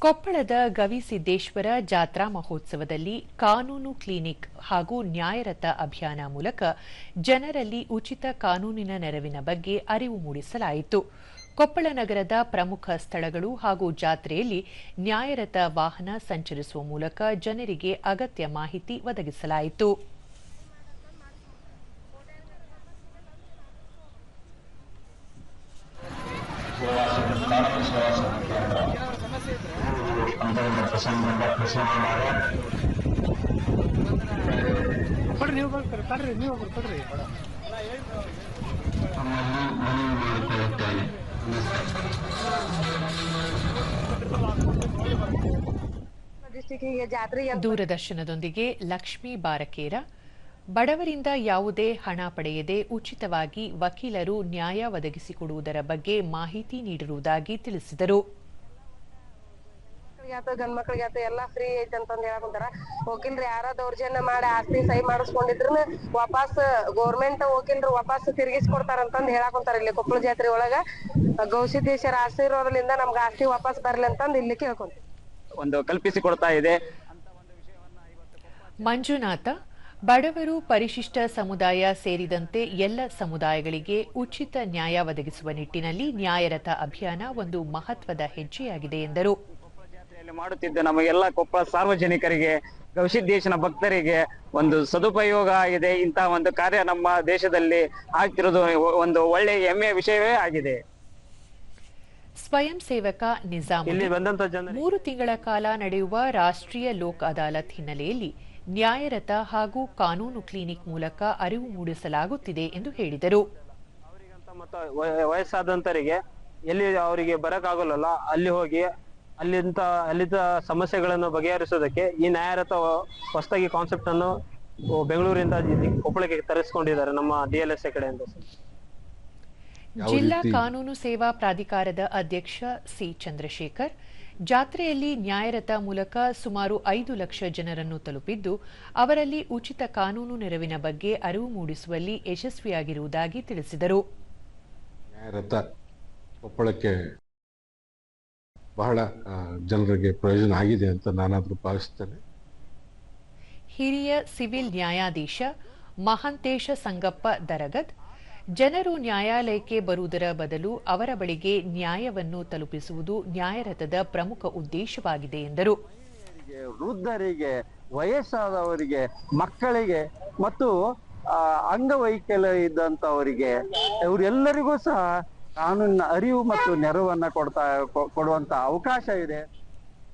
ಕೊಪ್ಪಳದ ಗವಿಸಿದ್ದೇಶ್ವರ ಜಾತ್ರಾ ಮಹೋತ್ಸವದಲ್ಲಿ ಕಾನೂನು ಕ್ಲಿನಿಕ್ ಹಾಗೂ ನ್ಯಾಯರಥ ಅಭಿಯಾನ ಮೂಲಕ ಜನರಲ್ಲಿ ಉಚಿತ ಕಾನೂನಿನ ನೆರವಿನ ಬಗ್ಗೆ ಅರಿವು ಮೂಡಿಸಲಾಯಿತು. ಕೊಪ್ಪಳ ನಗರದ ಪ್ರಮುಖ ಸ್ಥಳಗಳು ಹಾಗೂ ಜಾತ್ರೆಯಲ್ಲಿ ನ್ಯಾಯರಥ ವಾಹನ ಸಂಚರಿಸುವ ಮೂಲಕ ಜನರಿಗೆ ಅಗತ್ಯ ಮಾಹಿತಿ ಒದಗಿಸಲಾಯಿತು. ದೂರದರ್ಶನದೊಂದಿಗೆ ಲಕ್ಷ್ಮೀ ಬಾರಕೇರ ಬಡವರಿಂದ ಯಾವುದೇ ಹಣ ಪಡೆಯದೆ ಉಚಿತವಾಗಿ ವಕೀಲರು ನ್ಯಾಯ ಒದಗಿಸಿಕೊಡುವುದರ ಬಗ್ಗೆ ಮಾಹಿತಿ ನೀಡಿರುವುದಾಗಿ ತಿಳಿಸಿದರು. ಗಂಡ್ಮಕ್ಳಿಗಾತ ಎಲ್ಲಾ ಫ್ರೀ ಐತಿ ಅಂತಂದ್ ಹೇಳಕುಂತಾರ. ವಕೀಲ್ರು ಯಾರ ದೌರ್ಜನ್ಯ ಮಾಡಿ ಆಸ್ತಿ ಸಹಿ ಮಾಡಿಸ್ಕೊಂಡಿದ್ರು ವಾಪಸ್ ಗೌರ್ಮೆಂಟ್ ವಕೀಲ್ರು ವಾಪಸ್ ತಿರುಗಿಸ್ಕೊಡ್ತಾರ ಅಂತಂದ್ ಹೇಳಕುಂತಾರ. ಇಲ್ಲಿ ಕೊಪ್ಪಳ ಜಾತ್ರೆ ಒಳಗ ಗವಿಸಿದ್ದೇಶ್ವರ ಆಶೀರ್ವಾದದಿಂದ ನಮ್ಗೆ ಆಸ್ತಿ ವಾಪಸ್ ಬರ್ಲಿ ಅಂತಂದ್ ಇಲ್ಲಿ ಕೇಳ್ಕೊಂತ ಒಂದು ಕಲ್ಪಿಸಿಕೊಡ್ತಾ ಇದೆ. ಮಂಜುನಾಥ ಬಡವರು, ಪರಿಶಿಷ್ಟ ಸಮುದಾಯ ಸೇರಿದಂತೆ ಎಲ್ಲ ಸಮುದಾಯಗಳಿಗೆ ಉಚಿತ ನ್ಯಾಯ ಒದಗಿಸುವ ನಿಟ್ಟಿನಲ್ಲಿ ನ್ಯಾಯರಥ ಅಭಿಯಾನ ಒಂದು ಮಹತ್ವದ ಹೆಜ್ಜೆಯಾಗಿದೆ ಎಂದರು. ಮಾಡುತ್ತಿದ್ದ ನಮಗೆಲ್ಲ ಕೊಪ್ಪಳ ಸಾರ್ವಜನಿಕರಿಗೆ, ಗವಿಸಿದ್ದೇಶನ ಭಕ್ತರಿಗೆ ಒಂದು ಸದುಪಯೋಗ ಆಗಿದೆ. ಇಂತಹ ಒಂದು ಕಾರ್ಯ ನಮ್ಮ ದೇಶದಲ್ಲಿ ಆಗ್ತಿರೋದು ಒಂದು ಒಳ್ಳೆಯ ಹೆಮ್ಮೆಯ ವಿಷಯವೇ ಆಗಿದೆ. ಸ್ವಯಂ ಸೇವಕ ನಿಜಾಮುದ್ದೀನ್ 3 ತಿಂಗಳ ಕಾಲ ನಡೆಯುವ ರಾಷ್ಟ್ರೀಯ ಲೋಕ್ ಅದಾಲತ್ ಹಿನ್ನೆಲೆಯಲ್ಲಿ ನ್ಯಾಯರಥ ಹಾಗೂ ಕಾನೂನು ಕ್ಲಿನಿಕ್ ಮೂಲಕ ಅರಿವು ಮೂಡಿಸಲಾಗುತ್ತಿದೆ ಎಂದು ಹೇಳಿದರು. ಅವರಿಗಂತ ಮತ್ತು ವಯಸ್ಸಾದಂತರಿಗೆ ಎಲ್ಲಿ ಅವರಿಗೆ ಬರಕ್ಕಾಗಲ್ಲ ಅಲ್ಲಿ ಹೋಗಿ ಅಲ್ಲಿದ್ದ ಸಮಸ್ಯೆಗಳನ್ನು ಬಗೆಹರಿಸೋದಕ್ಕೆ ಈ ನ್ಯಾಯರಥ ಹೊಸದಾಗಿ ಕಾನ್ಸೆಪ್ಟ್ ಅನ್ನು ಬೆಂಗಳೂರಿಂದ ಕೊಪ್ಪಳಕ್ಕೆ ತರಿಸಿಕೊಂಡಿದ್ದಾರೆ ನಮ್ಮ DLSA ಕಡೆಯಿಂದ. ಜಿಲ್ಲಾ ಕಾನೂನು ಸೇವಾ ಪ್ರಾಧಿಕಾರದ ಅಧ್ಯಕ್ಷ ಸಿ ಚಂದ್ರಶೇಖರ್ ಜಾತ್ರೆಯಲ್ಲಿ ನ್ಯಾಯರಥ ಮೂಲಕ ಸುಮಾರು 5 ಲಕ್ಷ ಜನರನ್ನು ತಲುಪಿದ್ದು ಅವರಲ್ಲಿ ಉಚಿತ ಕಾನೂನು ನೆರವಿನ ಬಗ್ಗೆ ಅರಿವು ಮೂಡಿಸುವಲ್ಲಿ ಯಶಸ್ವಿಯಾಗಿರುವುದಾಗಿ ತಿಳಿಸಿದರು. ನ್ಯಾಯರಥ ಕೊಪ್ಪಳಕ್ಕೆ ಬಹಳ ಜನರಿಗೆ ಪ್ರಯೋಜನ ಆಗಿದೆ ಅಂತ ನಾನಾದರೂ ಭಾವಿಸ್ತೇನೆ. ಹಿರಿಯ ಸಿವಿಲ್ ನ್ಯಾಯಾಧೀಶ ಮಹಂತೇಶ ಸಂಗಪ್ಪ ದರಗದ್ ಜನರು ನ್ಯಾಯಾಲಯಕ್ಕೆ ಬರುವುದರ ಬದಲು ಅವರ ಬಳಿಗೆ ನ್ಯಾಯವನ್ನು ತಲುಪಿಸುವುದು ನ್ಯಾಯರಥದ ಪ್ರಮುಖ ಉದ್ದೇಶವಾಗಿದೆ ಎಂದರು. ವೃದ್ಧರಿಗೆ, ವಯಸ್ಸಾದವರಿಗೆ, ಮಕ್ಕಳಿಗೆ ಮತ್ತು ಅಂಗವೈಕಲ್ಯ ಇದ್ದಂಥವರಿಗೆ ಇವರೆಲ್ಲರಿಗೂ ಸಹ ಕಾನೂನಿನ ಅರಿವು ಮತ್ತು ನೆರವನ್ನ ಕೊಡುವಂತ ಅವಕಾಶ ಇದೆ.